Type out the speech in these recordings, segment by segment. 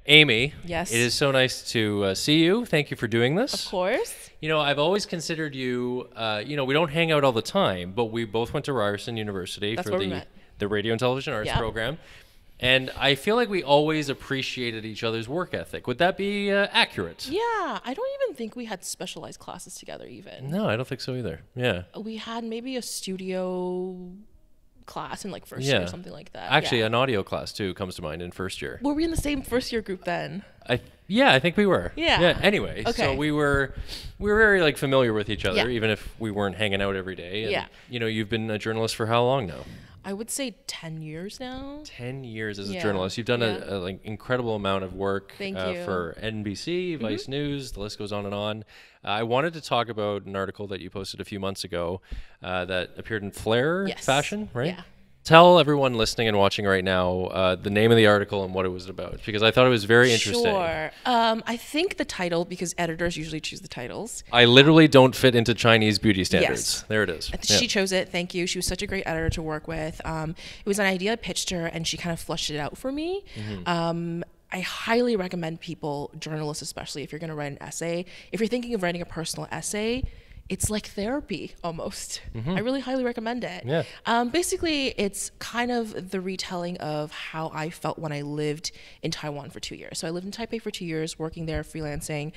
Amy, Yes. it is so nice to see you. Thank you for doing this. Of course. You know, I've always considered you, we don't hang out all the time, but we both went to Ryerson University That's for where we met. the Radio and Television Arts Yeah. program. And I feel like we always appreciated each other's work ethic. Would that be accurate? Yeah, I don't even think we had specialized classes together even. No, I don't think so either. Yeah. We had maybe a studio class in like first year or something like that. Actually, yeah. an audio class, too, comes to mind in first year. Were we in the same first year group then? I think we were. Yeah. Anyway, Okay. so we were very like familiar with each other, Yeah. even if we weren't hanging out every day. And, Yeah. You know, you've been a journalist for how long now? I would say 10 years now. 10 years as a Yeah. journalist. You've done Yeah. a like incredible amount of work Thank you. for NBC, Vice News. The list goes on and on. I wanted to talk about an article that you posted a few months ago that appeared in Flair Yes. Fashion, right? Yeah. Tell everyone listening and watching right now the name of the article and what it was about, because I thought it was very interesting. Sure. I think the title, because editors usually choose the titles. I literally don't fit into Chinese beauty standards. Yes. There it is. She chose it. Thank you. She was such a great editor to work with. It was an idea I pitched her, and she kind of flushed it out for me. I highly recommend people, journalists especially, if you're going to write an essay, if you're thinking of writing a personal essay, it's like therapy almost. I really highly recommend it. Yeah. Basically, it's kind of the retelling of how I felt when I lived in Taiwan for 2 years. So I lived in Taipei for 2 years, working there, freelancing.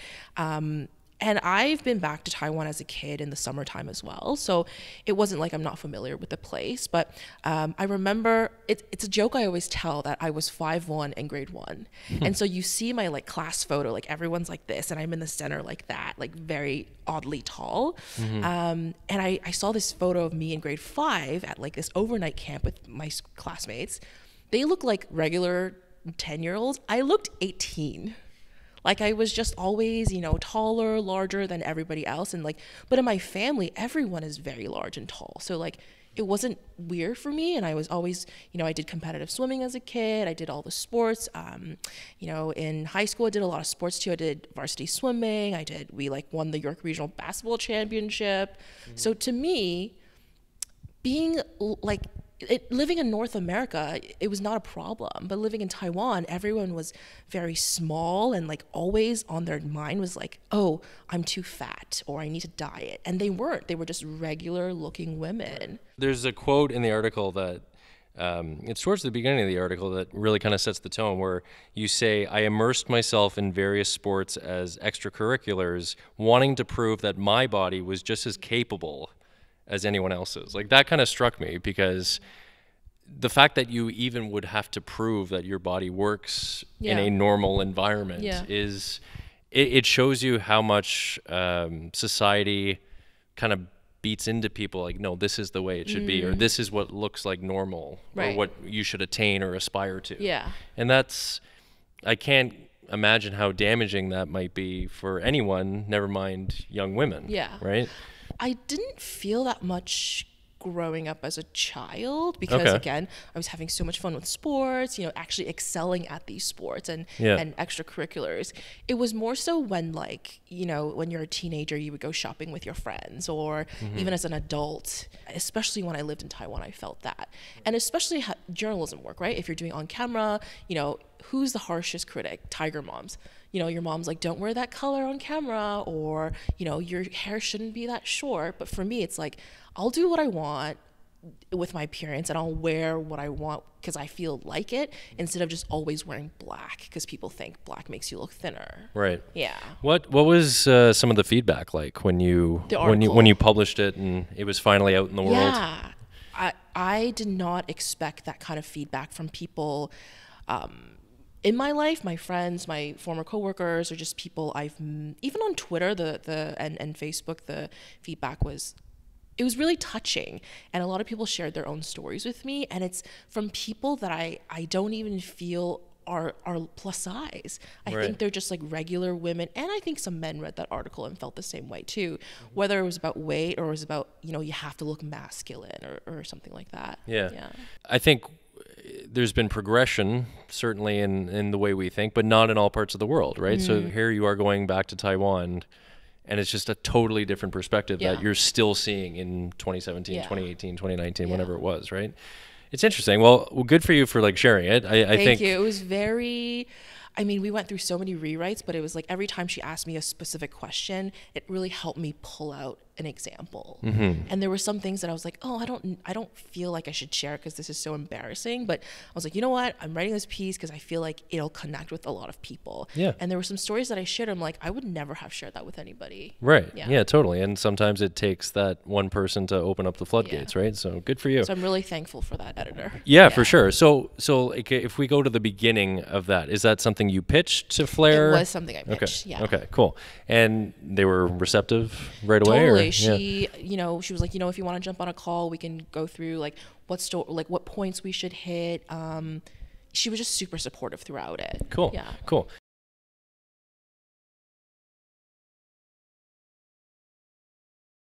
And I've been back to Taiwan as a kid in the summertime as well. So it wasn't like I'm not familiar with the place. But I remember, it's a joke I always tell that I was 5'1" in grade 1. And so you see my like class photo, like everyone's like this, and I'm in the center like that, like very oddly tall. And I saw this photo of me in grade 5 at like this overnight camp with my classmates. They look like regular 10-year-olds. I looked 18. Like I was just always, taller, larger than everybody else. And like, but in my family, everyone is very large and tall. So like, it wasn't weird for me. And I was always, I did competitive swimming as a kid. I did all the sports. In high school, I did a lot of sports too. I did varsity swimming. We like won the York Regional Basketball Championship. So to me, being like, living in North America, it was not a problem. But living in Taiwan, everyone was very small, and like always on their mind was like, oh, I'm too fat, or I need to diet. And they weren't. They were just regular looking women. There's a quote in the article that it's towards the beginning of the article that really kind of sets the tone, where you say, I immersed myself in various sports as extracurriculars, wanting to prove that my body was just as capable as anyone else's. Like that kind of struck me, because the fact that you even would have to prove that your body works in a normal environment is, it shows you how much society kind of beats into people like, no, this is the way it should be, or this is what looks like normal, or what you should attain or aspire to. Yeah. And I can't imagine how damaging that might be for anyone, never mind young women. Yeah. Right? I didn't feel that much growing up as a child, because again, I was having so much fun with sports, actually excelling at these sports and extracurriculars. It was more so when like, when you're a teenager, you would go shopping with your friends, or even as an adult, especially when I lived in Taiwan, I felt that. And especially journalism work, right? If you're doing on camera, who's the harshest critic? Tiger moms. Your mom's like, don't wear that color on camera, or, your hair shouldn't be that short. But for me, it's like, I'll do what I want with my appearance, and I'll wear what I want because I feel like it, instead of just always wearing black because people think black makes you look thinner. Right. Yeah. What was some of the feedback like when you published it and it was finally out in the world? Yeah. I did not expect that kind of feedback from people in my life, my friends, my former coworkers, or just people even on Twitter, and Facebook, the feedback was really touching, and a lot of people shared their own stories with me, and it's from people that I don't even feel are plus size. I think they're just like regular women, and I think some men read that article and felt the same way too, whether it was about weight or it was about, you have to look masculine or something like that. Yeah. I think there's been progression, certainly in the way we think, but not in all parts of the world, right? So here you are going back to Taiwan, and it's just a totally different perspective that you're still seeing in 2017, 2018, 2019, whenever it was, right? It's interesting. Well, good for you for like sharing it. I think Thank you. It was very, I mean, we went through so many rewrites, but it was like every time she asked me a specific question, it really helped me pull out an example. And there were some things that I was like, oh, I don't feel like I should share because this is so embarrassing. But I was like, you know what? I'm writing this piece because I feel like it'll connect with a lot of people. Yeah. And there were some stories that I shared. I'm like, I would never have shared that with anybody. Right. Yeah. Yeah, totally. And sometimes it takes that one person to open up the floodgates, right? So good for you. So I'm really thankful for that editor. Yeah, for sure. So like, if we go to the beginning of that, is that something you pitched to Flair? It was something I pitched. Okay. Yeah. Okay. Cool. And they were receptive right away. Totally. Or? She, she was like, if you want to jump on a call, we can go through like what points we should hit. She was just super supportive throughout it. Cool. Yeah. Cool.